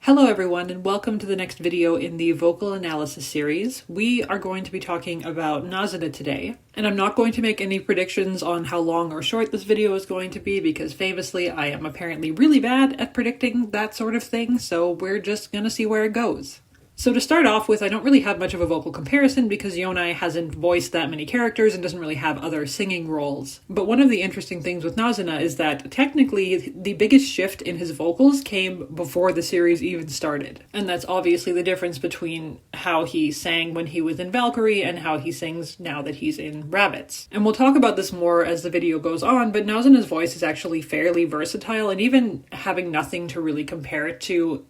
Hello everyone, and welcome to the next video in the vocal analysis series. We are going to be talking about Nazuna today, and I'm not going to make any predictions on how long or short this video is going to be because famously I am apparently really bad at predicting that sort of thing, so we're just gonna see where it goes. So to start off with, I don't really have much of a vocal comparison because Yonai hasn't voiced that many characters and doesn't really have other singing roles. But one of the interesting things with Nazuna is that technically the biggest shift in his vocals came before the series even started. And that's obviously the difference between how he sang when he was in Valkyrie and how he sings now that he's in Rabbits. And we'll talk about this more as the video goes on, but Nazuna's voice is actually fairly versatile, and even having nothing to really compare it to,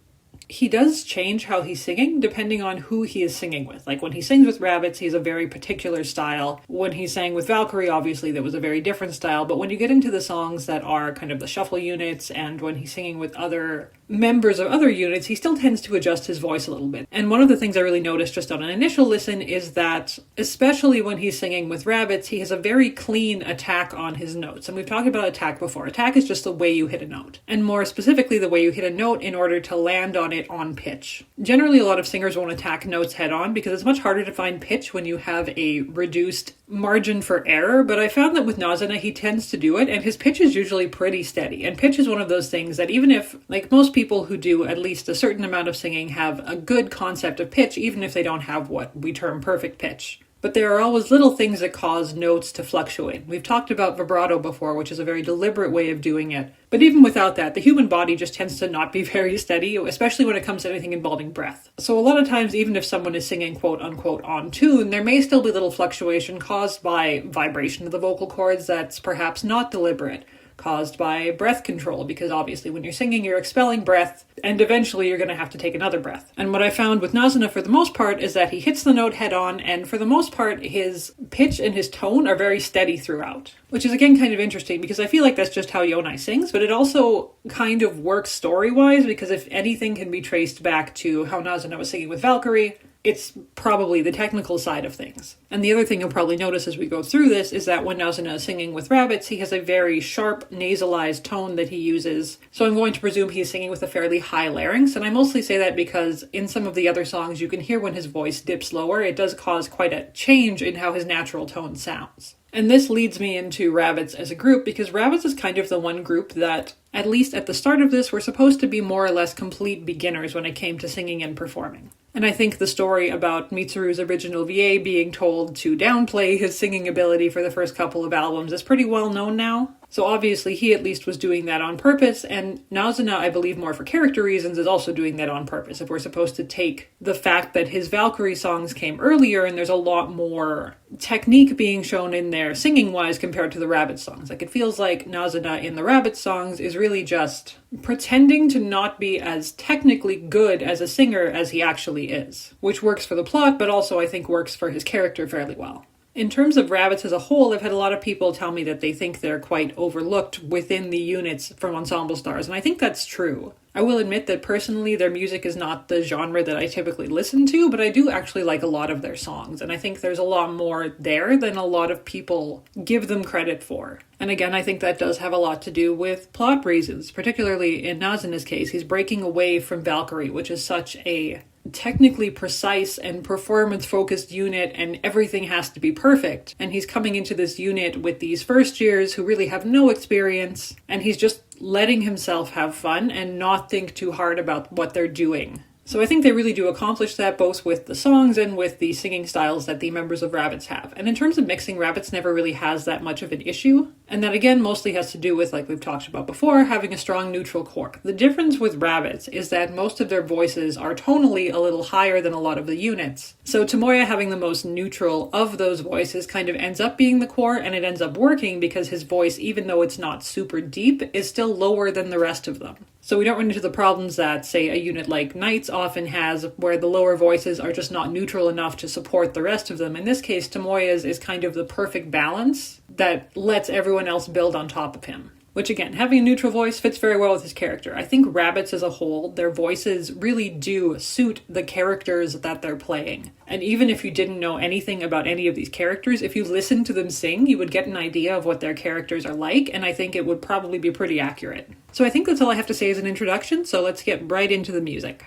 he does change how he's singing depending on who he is singing with. Like when he sings with Rabbits, he has a very particular style. When he sang with Valkyrie, obviously there was a very different style. But when you get into the songs that are kind of the shuffle units, and when he's singing with other members of other units, he still tends to adjust his voice a little bit. And one of the things I really noticed just on an initial listen is that, especially when he's singing with Rabbits, he has a very clean attack on his notes. And we've talked about attack before. Attack is just the way you hit a note. And more specifically, the way you hit a note in order to land on it on pitch. Generally, a lot of singers won't attack notes head on because it's much harder to find pitch when you have a reduced margin for error, but I found that with Nazuna, he tends to do it, and his pitch is usually pretty steady. And pitch is one of those things that even if, like most people who do at least a certain amount of singing have a good concept of pitch, even if they don't have what we term perfect pitch. But there are always little things that cause notes to fluctuate. We've talked about vibrato before, which is a very deliberate way of doing it. But even without that, the human body just tends to not be very steady, especially when it comes to anything involving breath. So a lot of times, even if someone is singing quote unquote on tune, there may still be little fluctuation caused by vibration of the vocal cords that's perhaps not deliberate, caused by breath control, because obviously when you're singing, you're expelling breath, and eventually you're going to have to take another breath. And what I found with Nazuna for the most part is that he hits the note head on, and for the most part, his pitch and his tone are very steady throughout. Which is again kind of interesting because I feel like that's just how Yonai sings, but it also kind of works story-wise because if anything can be traced back to how Nazuna was singing with Valkyrie, it's probably the technical side of things. And the other thing you'll probably notice as we go through this is that when Nazuna is singing with Rabbits, he has a very sharp nasalized tone that he uses. So I'm going to presume he's singing with a fairly high larynx, and I mostly say that because in some of the other songs you can hear when his voice dips lower, it does cause quite a change in how his natural tone sounds. And this leads me into Rabbits as a group, because Rabbits is kind of the one group that, at least at the start of this, were supposed to be more or less complete beginners when it came to singing and performing. And I think the story about Mitsuru's original VA being told to downplay his singing ability for the first couple of albums is pretty well known now. So obviously he at least was doing that on purpose, and Nazuna, I believe more for character reasons, is also doing that on purpose. If we're supposed to take the fact that his Valkyrie songs came earlier and there's a lot more technique being shown in there singing-wise compared to the Rabbit songs. Like it feels like Nazuna in the Rabbit songs is really just pretending to not be as technically good as a singer as he actually is. Which works for the plot, but also I think works for his character fairly well. In terms of Rabbits as a whole, I've had a lot of people tell me that they think they're quite overlooked within the units from Ensemble stars, and I think that's true. I will admit that personally their music is not the genre that I typically listen to, but I do actually like a lot of their songs, and I think there's a lot more there than a lot of people give them credit for. And again, I think that does have a lot to do with plot reasons, particularly in Nazuna's case. He's breaking away from Valkyrie, which is such a technically precise and performance-focused unit, and everything has to be perfect. And he's coming into this unit with these first years who really have no experience, and he's just letting himself have fun and not think too hard about what they're doing. So I think they really do accomplish that both with the songs and with the singing styles that the members of Rabbits have. And in terms of mixing, Rabbits never really has that much of an issue. And that again mostly has to do with, like we've talked about before, having a strong neutral core. The difference with Rabbits is that most of their voices are tonally a little higher than a lot of the units. So Tomoya having the most neutral of those voices kind of ends up being the core, and it ends up working because his voice, even though it's not super deep, is still lower than the rest of them. So we don't run into the problems that, say, a unit like Knights often has, where the lower voices are just not neutral enough to support the rest of them. In this case, Tomoya's is kind of the perfect balance that lets everyone else build on top of him. Which again, having a neutral voice fits very well with his character. I think Rabbits as a whole, their voices really do suit the characters that they're playing. And even if you didn't know anything about any of these characters, if you listened to them sing, you would get an idea of what their characters are like, and I think it would probably be pretty accurate. So I think that's all I have to say as an introduction, so let's get right into the music.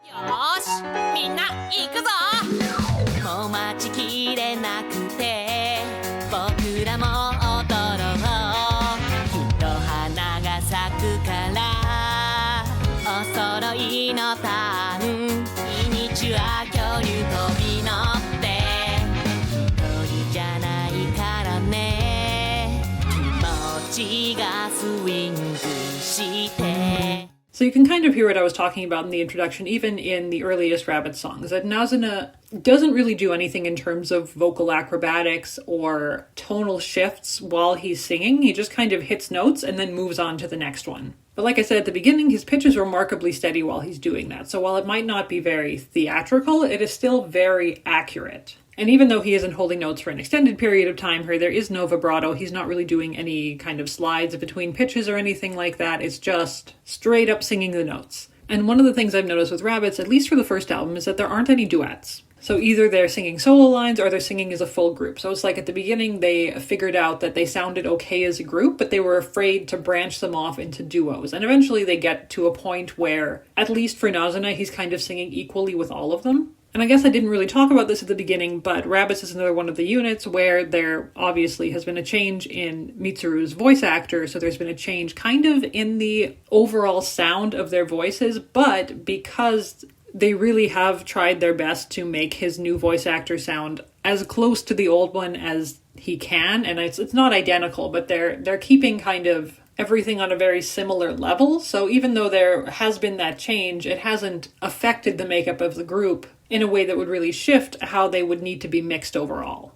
よーしみんな行くぞもう待ちきれなくて僕らも踊ろうきっと花が咲くからお揃いのターンミニチュア恐竜飛び乗って一人じゃないからね気持ちがスイングして So you can kind of hear what I was talking about in the introduction, even in the earliest Rabbit songs, that Nazuna doesn't really do anything in terms of vocal acrobatics or tonal shifts while he's singing. He just kind of hits notes and then moves on to the next one. But like I said at the beginning, his pitch is remarkably steady while he's doing that. So while it might not be very theatrical, it is still very accurate. And even though he isn't holding notes for an extended period of time here, there is no vibrato. He's not really doing any kind of slides between pitches or anything like that. It's just straight up singing the notes. And one of the things I've noticed with Rabbits, at least for the first album, is that there aren't any duets. So either they're singing solo lines or they're singing as a full group. So it's like at the beginning they figured out that they sounded okay as a group, but they were afraid to branch them off into duos. And eventually they get to a point where, at least for Nazuna, he's kind of singing equally with all of them. And I guess I didn't really talk about this at the beginning, but Rabbits is another one of the units where there obviously has been a change in Mitsuru's voice actor, so there's been a change kind of in the overall sound of their voices, but because they really have tried their best to make his new voice actor sound as close to the old one as he can, and it's not identical, but they're keeping kind of everything on a very similar level. So even though there has been that change, it hasn't affected the makeup of the group in a way that would really shift how they would need to be mixed overall.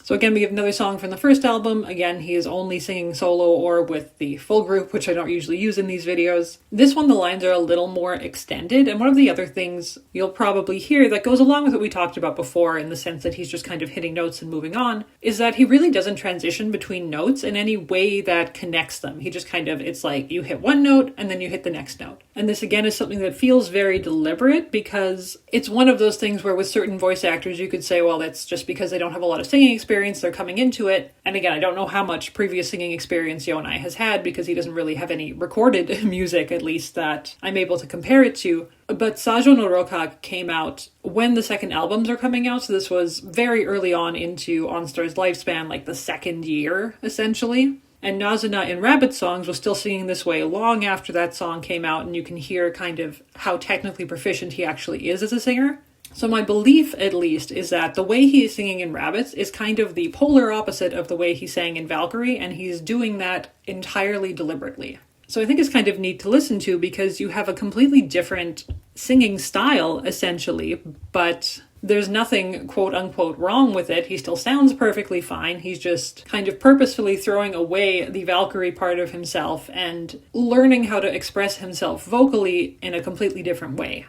So again, we have another song from the first album. Again, he is only singing solo or with the full group, which I don't usually use in these videos. This one, the lines are a little more extended. And one of the other things you'll probably hear that goes along with what we talked about before in the sense that he's just kind of hitting notes and moving on, is that he really doesn't transition between notes in any way that connects them. He just kind of, it's like you hit one note and then you hit the next note. And this again is something that feels very deliberate because it's one of those things where with certain voice actors you could say, well, that's just because they don't have a lot of singing experience, they're coming into it. And again, I don't know how much previous singing experience Yonai has had because he doesn't really have any recorded music, at least that I'm able to compare it to. But Sajo no Roka came out when the second albums are coming out, so this was very early on into OnStar's lifespan, like the second year, essentially. And Nazuna in Rabbit songs was still singing this way long after that song came out, and you can hear kind of how technically proficient he actually is as a singer. So my belief, at least, is that the way he is singing in Rabbits is kind of the polar opposite of the way he sang in Valkyrie, and he's doing that entirely deliberately. So I think it's kind of neat to listen to because you have a completely different singing style, essentially, but there's nothing quote-unquote wrong with it. He still sounds perfectly fine. He's just kind of purposefully throwing away the Valkyrie part of himself and learning how to express himself vocally in a completely different way.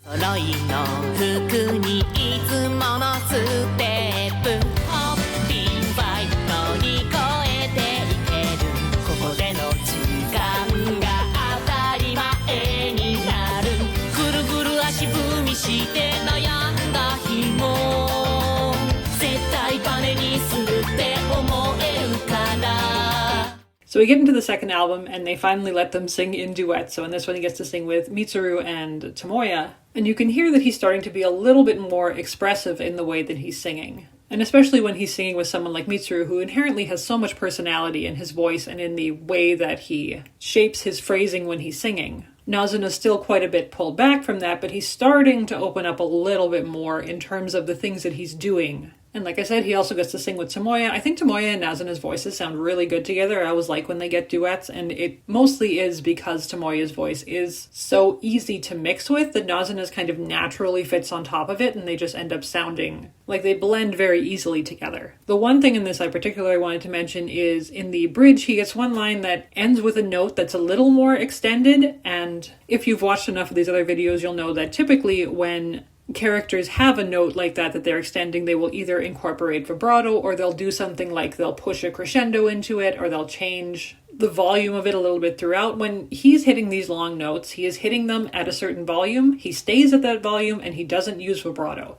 お揃いの服にいつものステップホッピンファイト乗り越えていけるここでの時間が当たり前になるぐるぐる足踏みして悩んだ日も絶対バネにするって思えるから So we get into the second album and they finally let them sing in duets. So in this one he gets to sing with Mitsuru and Tomoya. And you can hear that he's starting to be a little bit more expressive in the way that he's singing. And especially when he's singing with someone like Mitsuru, who inherently has so much personality in his voice and in the way that he shapes his phrasing when he's singing. Nazuna's still quite a bit pulled back from that, but he's starting to open up a little bit more in terms of the things that he's doing. And like I said, he also gets to sing with Tomoya. I think Tomoya and Nazuna's voices sound really good together. I always like when they get duets, and it mostly is because Tomoya's voice is so easy to mix with that Nazuna's kind of naturally fits on top of it, and they just end up sounding like they blend very easily together. The one thing in this I particularly wanted to mention is in the bridge, he gets one line that ends with a note that's a little more extended, and if you've watched enough of these other videos, you'll know that typically when characters have a note like that they're extending, they will either incorporate vibrato, or they'll do something like they'll push a crescendo into it, or they'll change the volume of it a little bit throughout. When he's hitting these long notes, he is hitting them at a certain volume, he stays at that volume, and he doesn't use vibrato.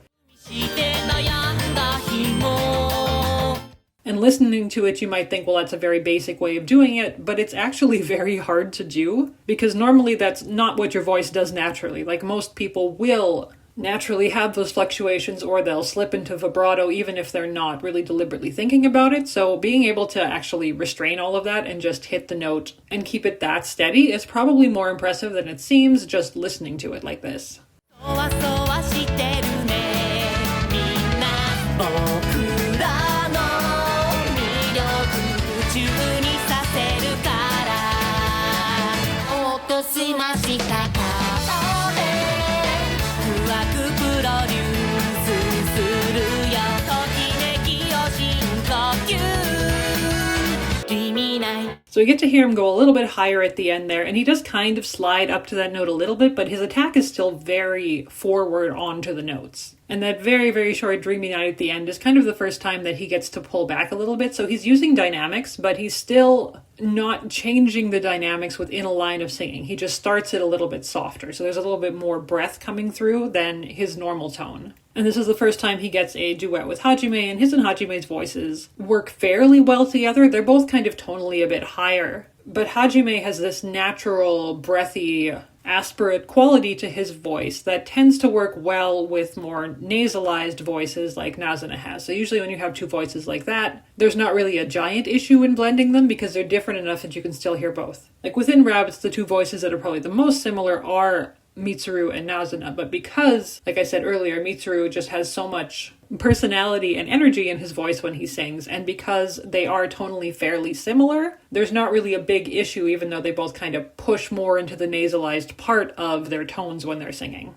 And listening to it, you might think, well, that's a very basic way of doing it, but it's actually very hard to do, because normally that's not what your voice does naturally. Like, most people will naturally have those fluctuations, or they'll slip into vibrato even if they're not really deliberately thinking about it. So being able to actually restrain all of that and just hit the note and keep it that steady is probably more impressive than it seems just listening to it like this. So we get to hear him go a little bit higher at the end there, and he does kind of slide up to that note a little bit, but his attack is still very forward onto the notes. And that very, very short dreamy night at the end is kind of the first time that he gets to pull back a little bit. So he's using dynamics, but he's still not changing the dynamics within a line of singing. He just starts it a little bit softer. So there's a little bit more breath coming through than his normal tone. And this is the first time he gets a duet with Hajime, and his and Hajime's voices work fairly well together. They're both kind of tonally a bit higher, but Hajime has this natural, breathy, aspirate quality to his voice that tends to work well with more nasalized voices like Nazuna has. So usually when you have two voices like that, there's not really a giant issue in blending them because they're different enough that you can still hear both. Like within Rabbits, the two voices that are probably the most similar are Mitsuru and Nazuna, but because, like I said earlier, Mitsuru just has so much personality and energy in his voice when he sings, and because they are tonally fairly similar, there's not really a big issue, even though they both kind of push more into the nasalized part of their tones when they're singing.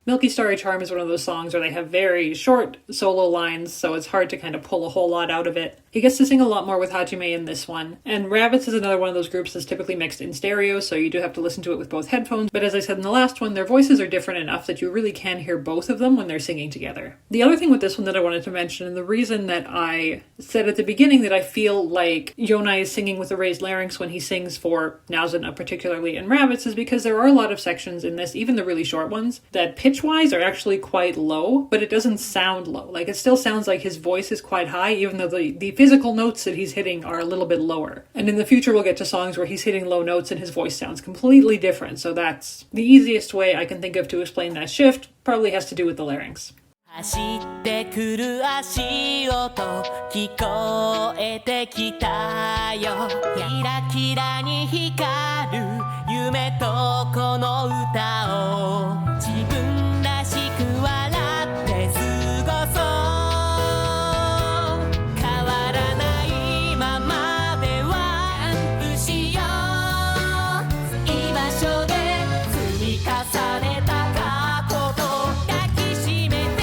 Milky Starry Charm is one of those songs where they have very short solo lines, so it's hard to kind of pull a whole lot out of it. He gets to sing a lot more with Hajime in this one. And Rabbits is another one of those groups that's typically mixed in stereo, so you do have to listen to it with both headphones. But as I said in the last one, their voices are different enough that you really can hear both of them when they're singing together. The other thing with this one that I wanted to mention, and the reason that I said at the beginning that I feel like Yonai is singing with a raised larynx when he sings for Nazuna, particularly in Rabbits, is because there are a lot of sections in this, even the really short ones, that pitch-wise are actually quite low, but it doesn't sound low. Like, it still sounds like his voice is quite high, even though the physical notes that he's hitting are a little bit lower. And in the future, we'll get to songs where he's hitting low notes and his voice sounds completely different. So that's the easiest way I can think of to explain that shift. Probably has to do with the larynx. 走ってくる足音聞こえてきたよキラキラに光る夢とこの歌を自分らしく笑って過ごそう変わらないままではジャンプしよう居場所で積み重ねた過去と抱きしめて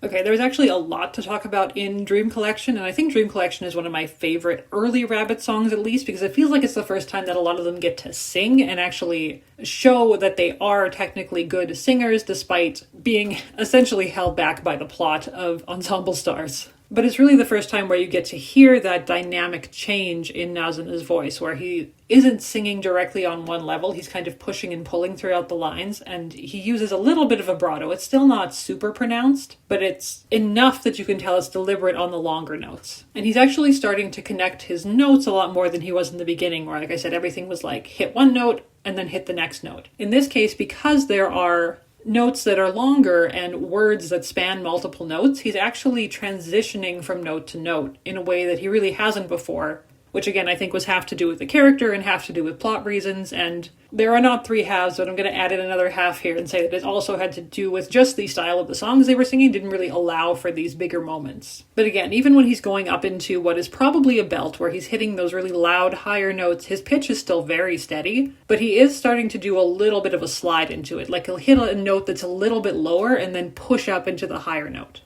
Okay, there's actually a lot to talk about in Dream Collection, and I think Dream Collection is one of my favorite early Rabbit songs, at least, because it feels like it's the first time that a lot of them get to sing and actually show that they are technically good singers, despite being essentially held back by the plot of Ensemble stars. But it's really the first time where you get to hear that dynamic change in Nazuna's voice, where he isn't singing directly on one level, he's kind of pushing and pulling throughout the lines, and he uses a little bit of vibrato. It's still not super pronounced, but it's enough that you can tell it's deliberate on the longer notes. And he's actually starting to connect his notes a lot more than he was in the beginning, where, like I said, everything was like hit one note and then hit the next note. In this case, because there are notes that are longer and words that span multiple notes, he's actually transitioning from note to note in a way that he really hasn't before, which again I think was half to do with the character and half to do with plot reasons, and there are not three halves, but I'm going to add in another half here and say that it also had to do with just the style of the songs they were singing didn't really allow for these bigger moments. But again, even when he's going up into what is probably a belt where he's hitting those really loud higher notes, his pitch is still very steady, but he is starting to do a little bit of a slide into it. Like he'll hit a note that's a little bit lower and then push up into the higher note.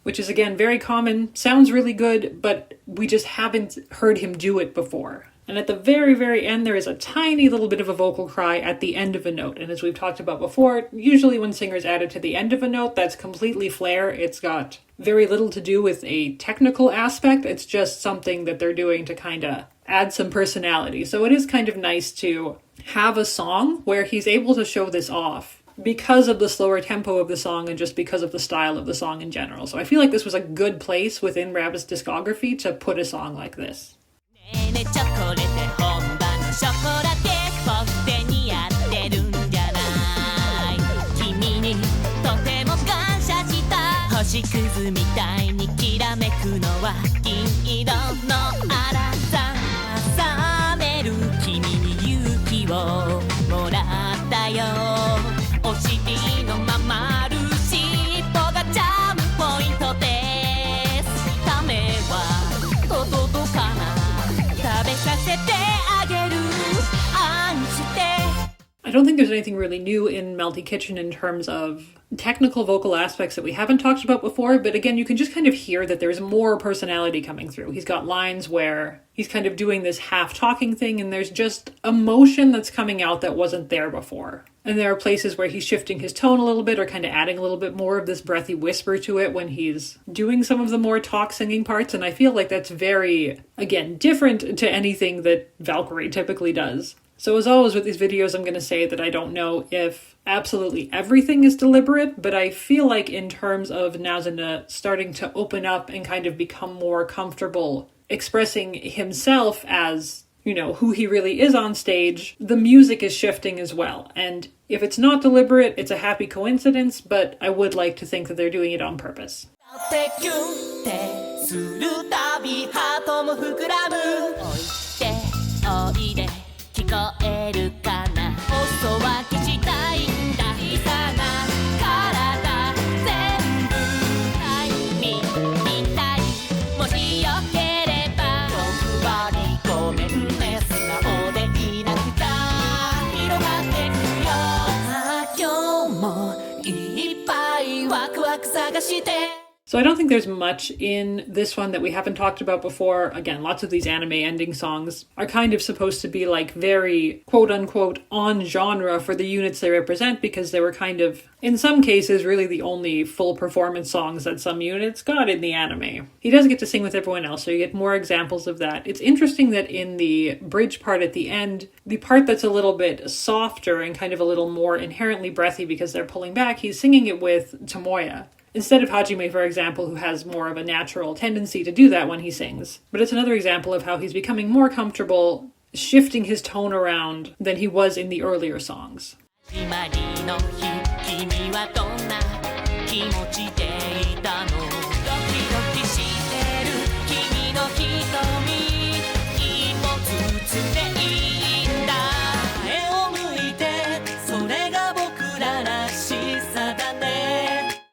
Which is again very common, sounds really good, but we just haven't heard him do it before. And at the very, very end, there is a tiny little bit of a vocal cry at the end of a note. And as we've talked about before, usually when singers add it to the end of a note, that's completely flair. It's got very little to do with a technical aspect. It's just something that they're doing to kind of add some personality. So it is kind of nice to have a song where he's able to show this off because of the slower tempo of the song and just because of the style of the song in general. So I feel like this was a good place within Rabbit's discography to put a song like this. I don't think there's anything really new in Melty Kitchen in terms of technical vocal aspects that we haven't talked about before, but again, you can just kind of hear that there's more personality coming through. He's got lines where he's kind of doing this half-talking thing, and there's just emotion that's coming out that wasn't there before. And there are places where he's shifting his tone a little bit or kind of adding a little bit more of this breathy whisper to it when he's doing some of the more talk singing parts, and I feel like that's very, again, different to anything that Valkyrie typically does. So as always with these videos, I'm going to say that I don't know if absolutely everything is deliberate, but I feel like in terms of Nazuna starting to open up and kind of become more comfortable expressing himself as, you know, who he really is on stage, the music is shifting as well. And if it's not deliberate, it's a happy coincidence, but I would like to think that they're doing it on purpose. So I don't think there's much in this one that we haven't talked about before. Again, lots of these anime ending songs are kind of supposed to be like very quote-unquote on genre for the units they represent, because they were kind of, in some cases, really the only full performance songs that some units got in the anime. He does get to sing with everyone else, so you get more examples of that. It's interesting that in the bridge part at the end, the part that's a little bit softer and kind of a little more inherently breathy because they're pulling back, he's singing it with Tomoya, instead of Hajime, for example, who has more of a natural tendency to do that when he sings. But it's another example of how he's becoming more comfortable shifting his tone around than he was in the earlier songs.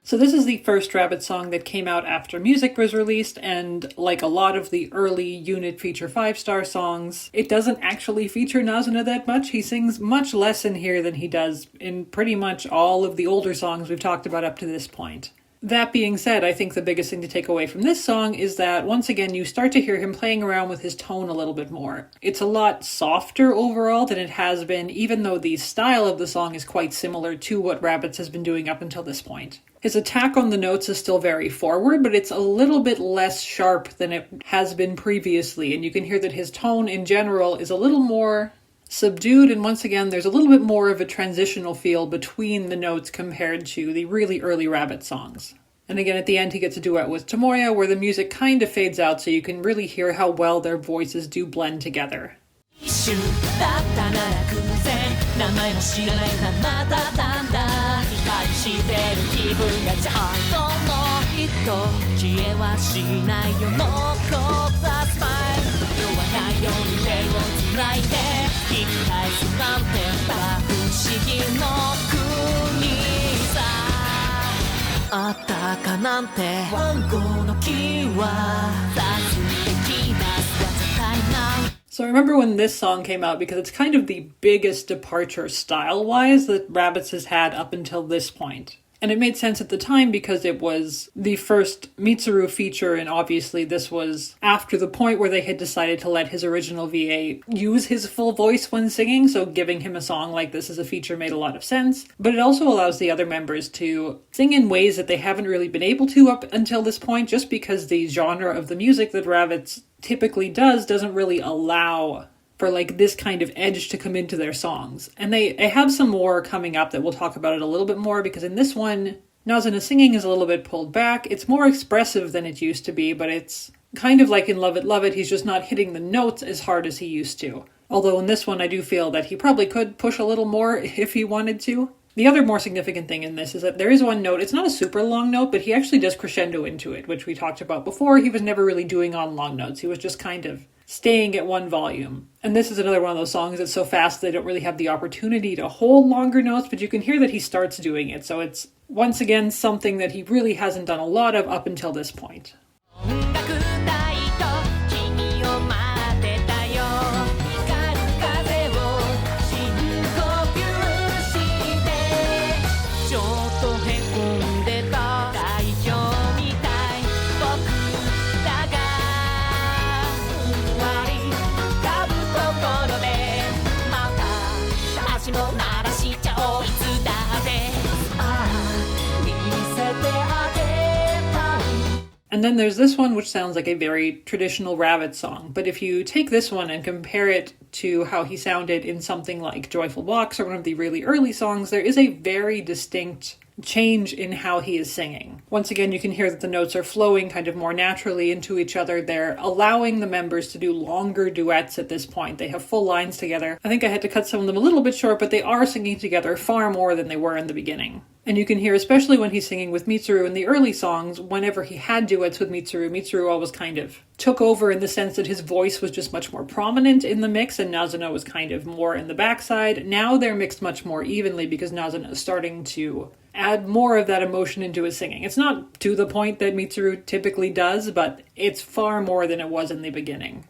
So this is the first Rabbit song that came out after music was released, and like a lot of the early unit feature 5-star songs, it doesn't actually feature Nazuna that much. He sings much less in here than he does in pretty much all of the older songs we've talked about up to this point. That being said, I think the biggest thing to take away from this song is that, once again, you start to hear him playing around with his tone a little bit more. It's a lot softer overall than it has been, even though the style of the song is quite similar to what Rabbids has been doing up until this point. His attack on the notes is still very forward, but it's a little bit less sharp than it has been previously, and you can hear that his tone in general is a little more subdued, and once again, there's a little bit more of a transitional feel between the notes compared to the really early Rabbit songs. And again, at the end, he gets a duet with Tomoya, where the music kind of fades out, so you can really hear how well their voices do blend together. きっと消えはしないよ No call plus mine 弱なように手をつないで引き返すなんて不思議の国さあったかなんて番号のキーは雑的な姿足りない So I remember when this song came out because it's kind of the biggest departure style-wise that Rabbids has had up until this point. And it made sense at the time because it was the first Mitsuru feature, and obviously this was after the point where they had decided to let his original VA use his full voice when singing, so giving him a song like this as a feature made a lot of sense. But it also allows the other members to sing in ways that they haven't really been able to up until this point, just because the genre of the music that Rabbids typically doesn't really allow for like this kind of edge to come into their songs. And they have some more coming up that we'll talk about it a little bit more, because in this one, Nazuna's singing is a little bit pulled back. It's more expressive than it used to be, but it's kind of like in Love It, he's just not hitting the notes as hard as he used to. Although in this one, I do feel that he probably could push a little more if he wanted to. The other more significant thing in this is that there is one note, it's not a super long note, but he actually does crescendo into it, which we talked about before. He was never really doing on long notes. He was just kind of staying at one volume. And this is another one of those songs that's so fast they don't really have the opportunity to hold longer notes, but you can hear that he starts doing it. So it's, once again, something that he really hasn't done a lot of up until this point. And then there's this one, which sounds like a very traditional Rabbit song. But if you take this one and compare it to how he sounded in something like Joyful Walks or one of the really early songs, there is a very distinct change in how he is singing. Once again, you can hear that the notes are flowing kind of more naturally into each other. They're allowing the members to do longer duets at this point. They have full lines together. I think I had to cut some of them a little bit short, but they are singing together far more than they were in the beginning. And you can hear, especially when he's singing with Mitsuru in the early songs, whenever he had duets with Mitsuru always kind of took over in the sense that his voice was just much more prominent in the mix and Nazuna was kind of more in the backside. Now they're mixed much more evenly because Nazuna is starting to add more of that emotion into his singing. It's not to the point that Mitsuru typically does, but it's far more than it was in the beginning.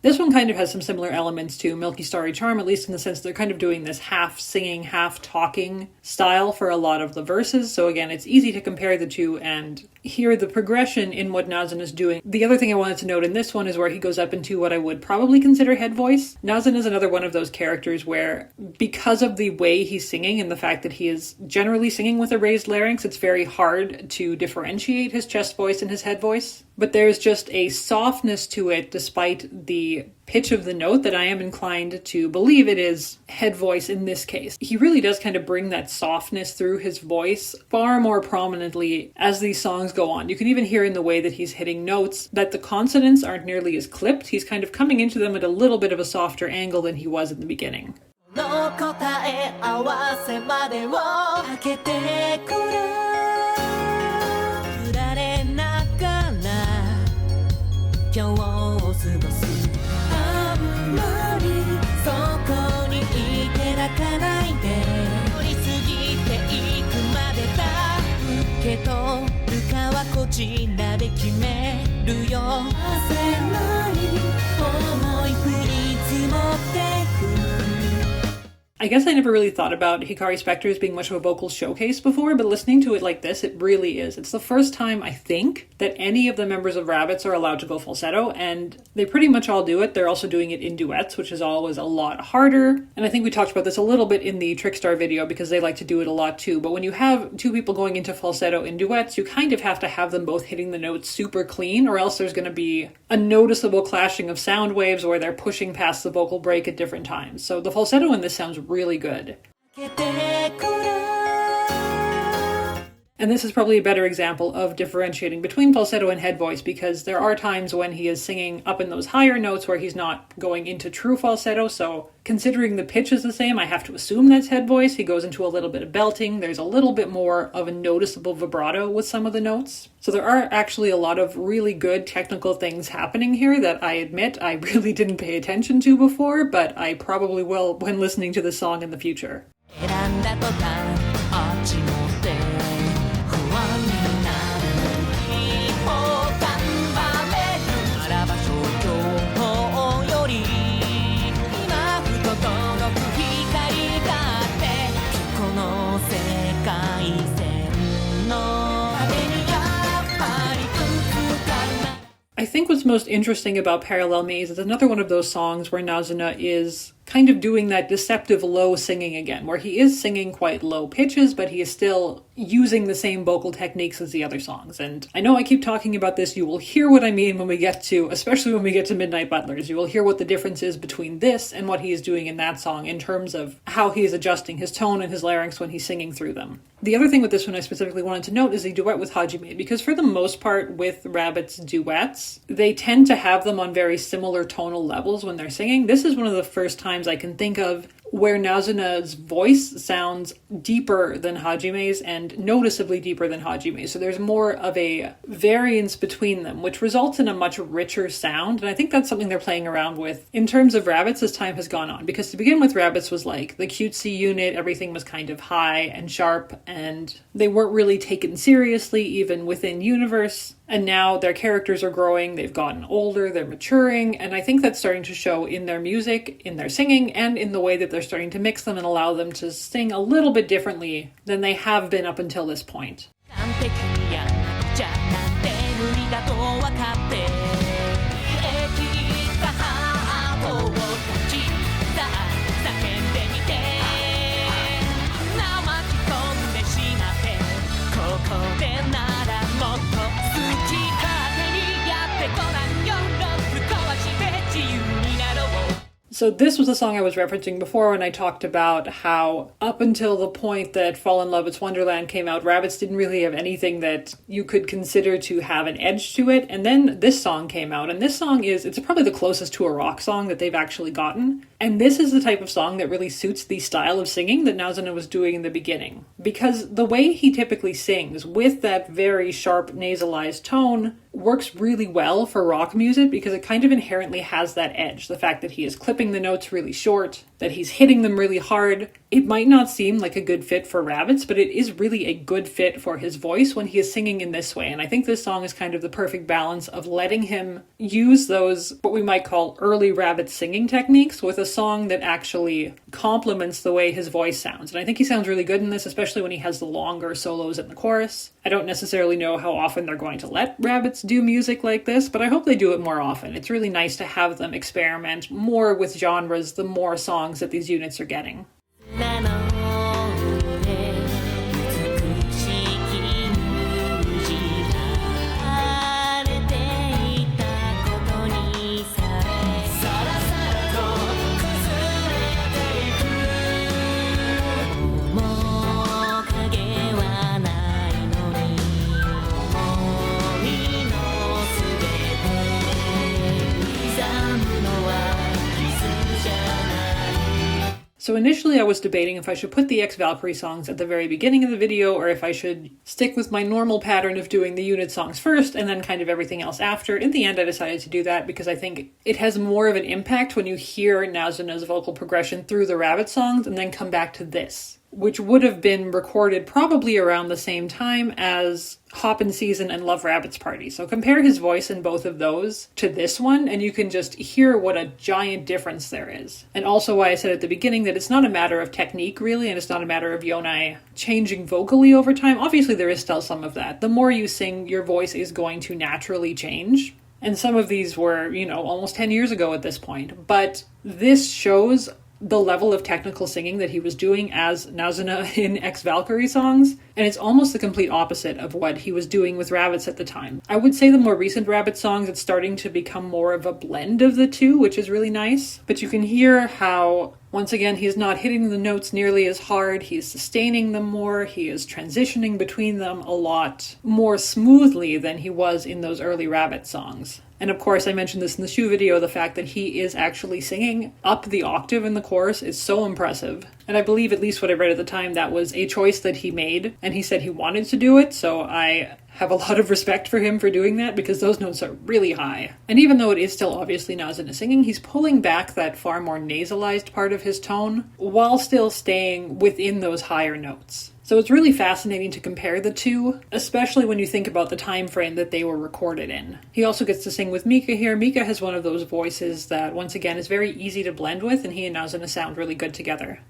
This one kind of has some similar elements to Milky Starry Charm, at least in the sense they're kind of doing this half singing, half talking style for a lot of the verses. So again, it's easy to compare the two and hear the progression in what Nazuna is doing. The other thing I wanted to note in this one is where he goes up into what I would probably consider head voice. Nazuna is another one of those characters where, because of the way he's singing and the fact that he is generally singing with a raised larynx, it's very hard to differentiate his chest voice and his head voice. But there's just a softness to it despite the pitch of the note that I am inclined to believe it is head voice in this case. He really does kind of bring that softness through his voice far more prominently as these songs go on. You can even hear in the way that he's hitting notes that the consonants aren't nearly as clipped. He's kind of coming into them at a little bit of a softer angle than he was in the beginning. I guess I never really thought about Hikari Spectre as being much of a vocal showcase before, but listening to it like this, it really is. It's the first time, I think, that any of the members of Rabbits are allowed to go falsetto, and they pretty much all do it. They're also doing it in duets, which is always a lot harder. And I think we talked about this a little bit in the Trickstar video because they like to do it a lot too. But when you have two people going into falsetto in duets, you kind of have to have them both hitting the notes super clean, or else there's going to be a noticeable clashing of sound waves where they're pushing past the vocal break at different times. So the falsetto in this sounds really good. And this is probably a better example of differentiating between falsetto and head voice, because there are times when he is singing up in those higher notes where he's not going into true falsetto. So considering the pitch is the same, I have to assume that's head voice. He goes into a little bit of belting. There's a little bit more of a noticeable vibrato with some of the notes. So there are actually a lot of really good technical things happening here that I admit I really didn't pay attention to before, but I probably will when listening to the song in the future. I think what's most interesting about Parallel Maze is another one of those songs where Nazuna is kind of doing that deceptive low singing again, where he is singing quite low pitches, but he is still using the same vocal techniques as the other songs. And I know I keep talking about this, you will hear what I mean when we get to, especially when we get to Midnight Butlers, you will hear what the difference is between this and what he is doing in that song in terms of how he is adjusting his tone and his larynx when he's singing through them. The other thing with this one I specifically wanted to note is the duet with Hajime, because for the most part with Rabbit's duets, they tend to have them on very similar tonal levels when they're singing. This is one of the first times I can think of where Nazuna's voice sounds deeper than Hajime's and noticeably deeper than Hajime's. So there's more of a variance between them, which results in a much richer sound. And I think that's something they're playing around with in terms of Rabbits as time has gone on. Because to begin with, Rabbits was like the cutesy unit, everything was kind of high and sharp, and they weren't really taken seriously even within universe. And now their characters are growing, they've gotten older, they're maturing, and I think that's starting to show in their music, in their singing, and in the way that they're starting to mix them and allow them to sing a little bit differently than they have been up until this point. So this was the song I was referencing before when I talked about how up until the point that Fall in Love It's Wonderland came out, Rabbits didn't really have anything that you could consider to have an edge to it. And then this song came out, and this song it's probably the closest to a rock song that they've actually gotten. And this is the type of song that really suits the style of singing that Nazuna was doing in the beginning. Because the way he typically sings, with that very sharp nasalized tone, works really well for rock music because it kind of inherently has that edge. The fact that he is clipping the notes really short, that he's hitting them really hard. It might not seem like a good fit for Rabbits, but it is really a good fit for his voice when he is singing in this way. And I think this song is kind of the perfect balance of letting him use those, what we might call early Rabbit singing techniques, with a song that actually complements the way his voice sounds. And I think he sounds really good in this, especially when he has the longer solos in the chorus. I don't necessarily know how often they're going to let Rabbits do music like this, but I hope they do it more often. It's really nice to have them experiment more with genres the more songs that these units are getting. So initially I was debating if I should put the ex-Valkyrie songs at the very beginning of the video or if I should stick with my normal pattern of doing the unit songs first and then kind of everything else after. In the end I decided to do that because I think it has more of an impact when you hear Nazuna's vocal progression through the Rabbit songs and then come back to this. which would have been recorded probably around the same time as Hoppin' Season and Love Rabbit's Party. So compare his voice in both of those to this one, and you can just hear what a giant difference there is. And also why I said at the beginning that it's not a matter of technique, really, and it's not a matter of Yonai changing vocally over time. Obviously, there is still some of that. The more you sing, your voice is going to naturally change. And some of these were, almost 10 years ago at this point. But this shows the level of technical singing that he was doing as Nazuna in ex-Valkyrie songs, and it's almost the complete opposite of what he was doing with Rabbits at the time. I would say the more recent Rabbit songs, it's starting to become more of a blend of the two, which is really nice. But you can hear how, once again, he's not hitting the notes nearly as hard, he's sustaining them more, he is transitioning between them a lot more smoothly than he was in those early Rabbit songs. And of course, I mentioned this in the shoe video, the fact that he is actually singing up the octave in the chorus is so impressive. And I believe, at least what I read at the time, that was a choice that he made, and he said he wanted to do it, so I have a lot of respect for him for doing that, because those notes are really high. And even though it is still obviously Nazuna singing, he's pulling back that far more nasalized part of his tone, while still staying within those higher notes. So it's really fascinating to compare the two, especially when you think about the time frame that they were recorded in. He also gets to sing with Mika here. Mika has one of those voices that, once again, is very easy to blend with, and he and Nazuna sound really good together.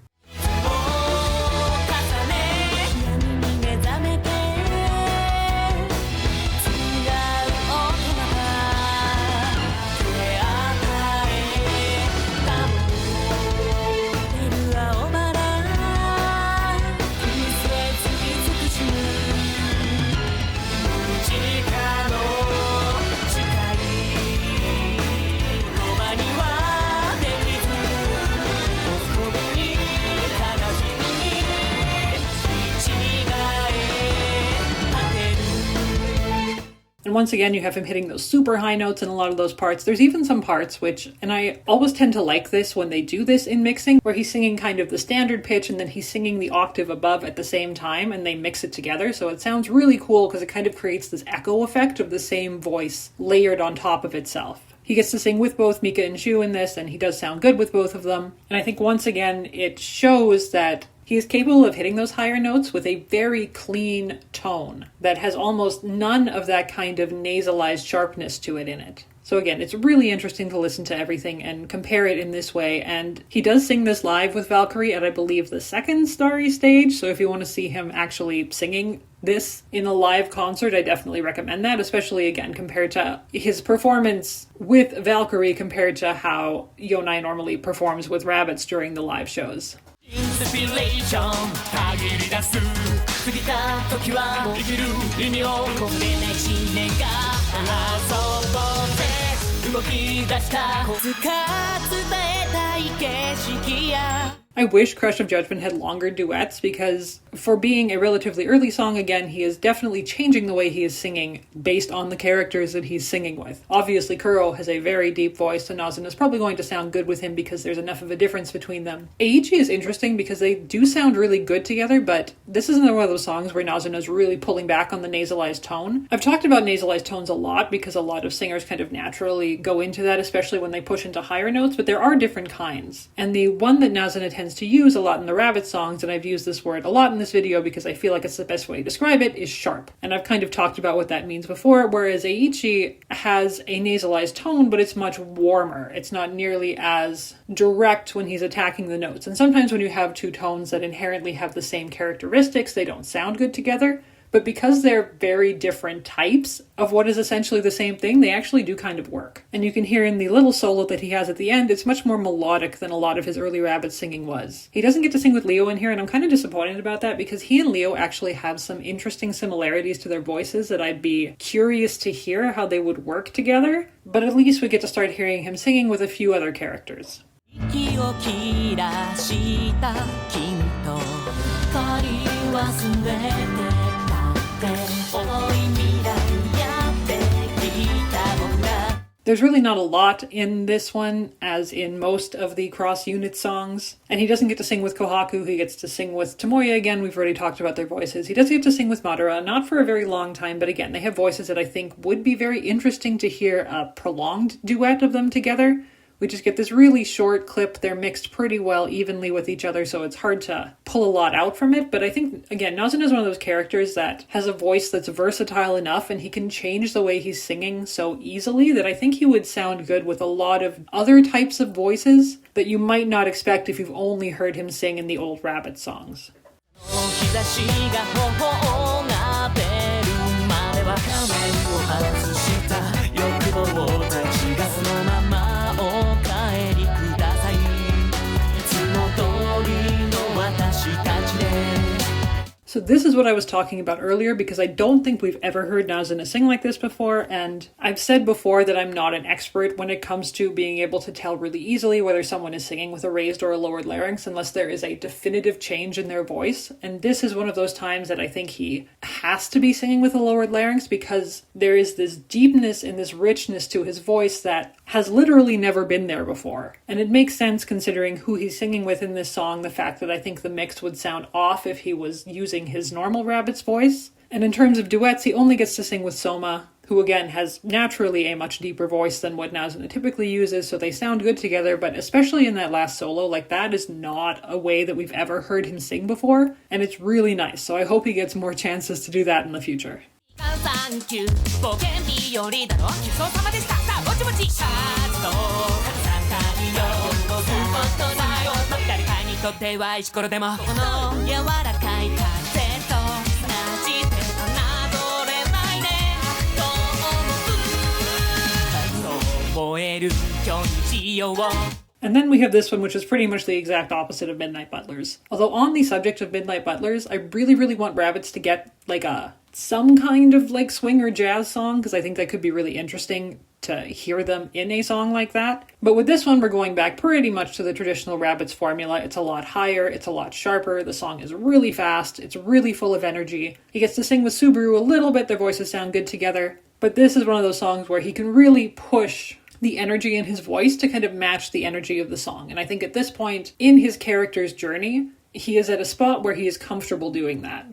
And once again, you have him hitting those super high notes in a lot of those parts. There's even some parts which, and I always tend to like this when they do this in mixing, where he's singing kind of the standard pitch and then he's singing the octave above at the same time, and they mix it together. So it sounds really cool because it kind of creates this echo effect of the same voice layered on top of itself. He gets to sing with both Mika and Shu in this, and he does sound good with both of them. And I think once again, it shows that he is capable of hitting those higher notes with a very clean tone that has almost none of that kind of nasalized sharpness to it in it. So again, it's really interesting to listen to everything and compare it in this way. And he does sing this live with Valkyrie at, I believe, the second Starry stage. So if you want to see him actually singing this in a live concert, I definitely recommend that, especially again compared to his performance with Valkyrie compared to how Yonai normally performs with Rabbits during the live shows. Inspiration 限り出す過ぎた時は生きる意味を込めない信念が遊ぼうぜ動き出したいつか伝えたい景色やI wish Crush of Judgment had longer duets because for being a relatively early song, again, he is definitely changing the way he is singing based on the characters that he's singing with. Obviously, Kuro has a very deep voice, so Nazuna is probably going to sound good with him because there's enough of a difference between them. Eiichi is interesting because they do sound really good together, but this is another one of those songs where Nazuna is really pulling back on the nasalized tone. I've talked about nasalized tones a lot because a lot of singers kind of naturally go into that, especially when they push into higher notes, but there are different kinds. And the one that Nazuna tends to use a lot in the Rabbit songs, and I've used this word a lot in this video because I feel like it's the best way to describe it, is sharp. And I've kind of talked about what that means before, whereas Eiichi has a nasalized tone, but it's much warmer. It's not nearly as direct when he's attacking the notes. And sometimes when you have two tones that inherently have the same characteristics, they don't sound good together. But because they're very different types of what is essentially the same thing, they actually do kind of work. And you can hear in the little solo that he has at the end, it's much more melodic than a lot of his early Rabbit singing was. He doesn't get to sing with Leo in here, and I'm kind of disappointed about that because he and Leo actually have some interesting similarities to their voices that I'd be curious to hear how they would work together. But at least we get to start hearing him singing with a few other characters. 息を切らした君と借り忘れて There's really not a lot in this one, as in most of the cross-unit songs. And he doesn't get to sing with Kohaku, he gets to sing with Tomoya again. We've already talked about their voices. He does get to sing with Madara, not for a very long time, but again, they have voices that I think would be very interesting to hear a prolonged duet of them together, We just get this really short clip. They're mixed pretty well evenly with each other, so it's hard to pull a lot out from it. But I think, again, Nazuna is one of those characters that has a voice that's versatile enough, and he can change the way he's singing so easily that I think he would sound good with a lot of other types of voices that you might not expect if you've only heard him sing in the old Rabbit songs. So this is what I was talking about earlier, because I don't think we've ever heard Nazuna sing like this before, and I've said before that I'm not an expert when it comes to being able to tell really easily whether someone is singing with a raised or a lowered larynx unless there is a definitive change in their voice, and this is one of those times that I think he has to be singing with a lowered larynx because there is this deepness and this richness to his voice that has literally never been there before. And it makes sense considering who he's singing with in this song, the fact that I think the mix would sound off if he was using his normal Rabbit's voice. And in terms of duets, he only gets to sing with Soma, who again has naturally a much deeper voice than what Nazuna typically uses, so they sound good together, but especially in that last solo, like that is not a way that we've ever heard him sing before, and it's really nice, so I hope he gets more chances to do that in the future. And then we have this one, which is pretty much the exact opposite of Midnight Butlers. Although on the subject of Midnight Butlers, I really want Rabbits to get like some kind of like swing or jazz song, because I think that could be really interesting to hear them in a song like that. But with this one, we're going back pretty much to the traditional Rabbits formula. It's a lot higher, it's a lot sharper, the song is really fast, it's really full of energy. He gets to sing with Subaru a little bit, their voices sound good together. But this is one of those songs where he can really push the energy in his voice to kind of match the energy of the song. And I think at this point in his character's journey, he is at a spot where he is comfortable doing that.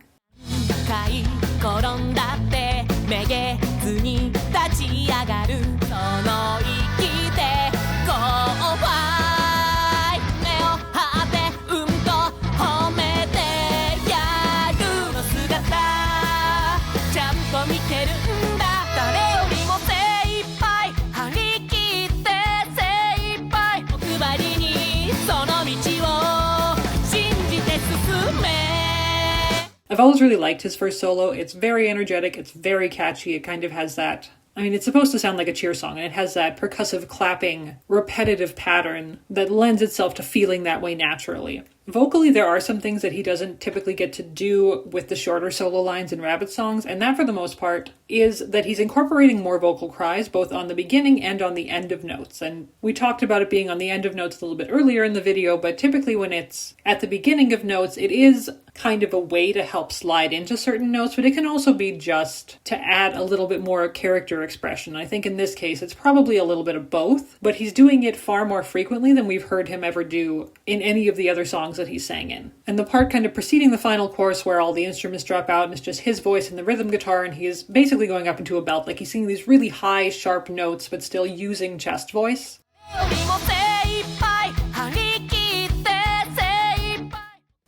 I've always really liked his first solo. It's very energetic, it's very catchy, it kind of has that... I mean, it's supposed to sound like a cheer song, and it has that percussive clapping, repetitive pattern that lends itself to feeling that way naturally. Vocally, there are some things that he doesn't typically get to do with the shorter solo lines in Rabbit songs, and that for the most part is that he's incorporating more vocal cries both on the beginning and on the end of notes. And we talked about it being on the end of notes a little bit earlier in the video, but typically when it's at the beginning of notes, it is kind of a way to help slide into certain notes, but it can also be just to add a little bit more character expression. I think in this case, it's probably a little bit of both, but he's doing it far more frequently than we've heard him ever do in any of the other songs that he sang in. And the part kind of preceding the final chorus where all the instruments drop out and it's just his voice and the rhythm guitar, and he is basically going up into a belt, like he's singing these really high, sharp notes, but still using chest voice.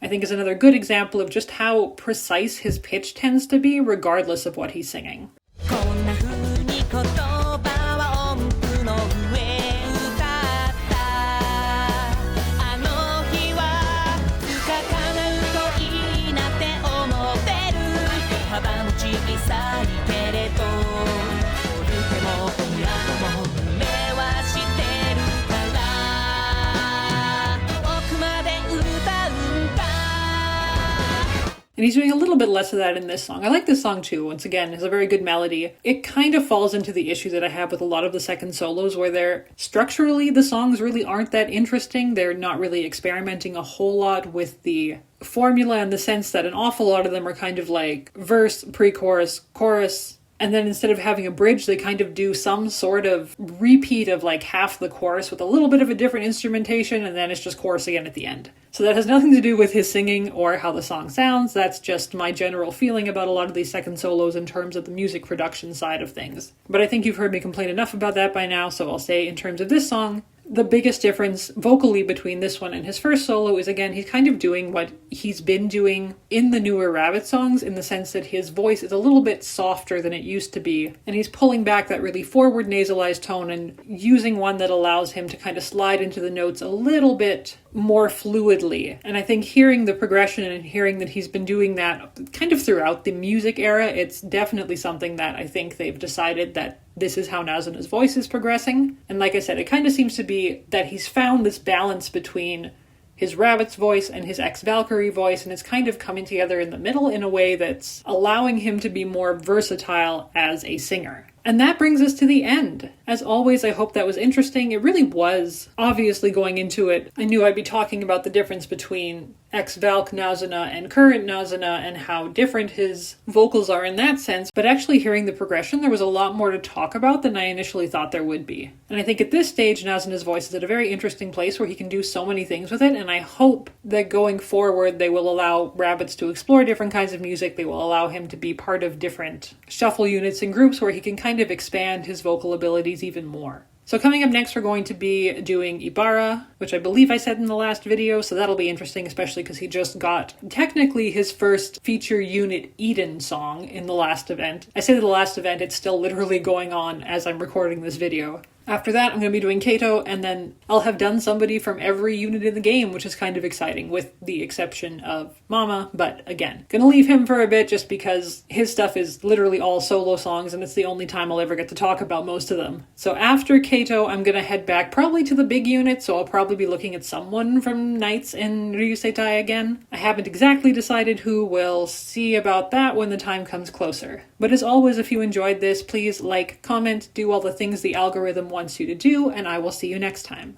I think is another good example of just how precise his pitch tends to be, regardless of what he's singing. And he's doing a little bit less of that in this song. I like this song too. Once again, it's a very good melody. It kind of falls into the issue that I have with a lot of the second solos where they're structurally, the songs really aren't that interesting. They're not really experimenting a whole lot with the formula in the sense that an awful lot of them are kind of like verse, pre-chorus, chorus, and then instead of having a bridge, they kind of do some sort of repeat of like half the chorus with a little bit of a different instrumentation, and then it's just chorus again at the end. So that has nothing to do with his singing or how the song sounds. That's just my general feeling about a lot of these second solos in terms of the music production side of things. But I think you've heard me complain enough about that by now, so I'll say in terms of this song, the biggest difference vocally between this one and his first solo is, again, he's kind of doing what he's been doing in the newer Rabbit songs, in the sense that his voice is a little bit softer than it used to be, and he's pulling back that really forward nasalized tone and using one that allows him to kind of slide into the notes a little bit more fluidly. And I think hearing the progression and hearing that he's been doing that kind of throughout the music era, it's definitely something that I think they've decided that this is how Nazuna's voice is progressing. And like I said, it kind of seems to be that he's found this balance between his Rabbit's voice and his ex-Valkyrie voice, and it's kind of coming together in the middle in a way that's allowing him to be more versatile as a singer. And that brings us to the end. As always, I hope that was interesting. It really was. Obviously, going into it, I knew I'd be talking about the difference between ex-Valk Nazuna and current Nazuna and how different his vocals are in that sense, but actually hearing the progression, there was a lot more to talk about than I initially thought there would be. And I think at this stage, Nazuna's voice is at a very interesting place where he can do so many things with it, and I hope that going forward, they will allow Rabbits to explore different kinds of music. They will allow him to be part of different shuffle units and groups where he can kind of expand his vocal abilities even more. So coming up next, we're going to be doing Ibarra, which I believe I said in the last video, so that'll be interesting, especially because he just got technically his first feature unit Eden song in the last event. I say the last event, it's still literally going on as I'm recording this video. After that, I'm going to be doing Kato, and then I'll have done somebody from every unit in the game, which is kind of exciting, with the exception of Mama. But again, gonna leave him for a bit just because his stuff is literally all solo songs, and it's the only time I'll ever get to talk about most of them. So after Kato, I'm gonna head back probably to the big unit, so I'll probably be looking at someone from Knights in Ryuseitai again. I haven't exactly decided who. We'll see about that when the time comes closer. But as always, if you enjoyed this, please like, comment, do all the things the algorithm wants you to do, and I will see you next time.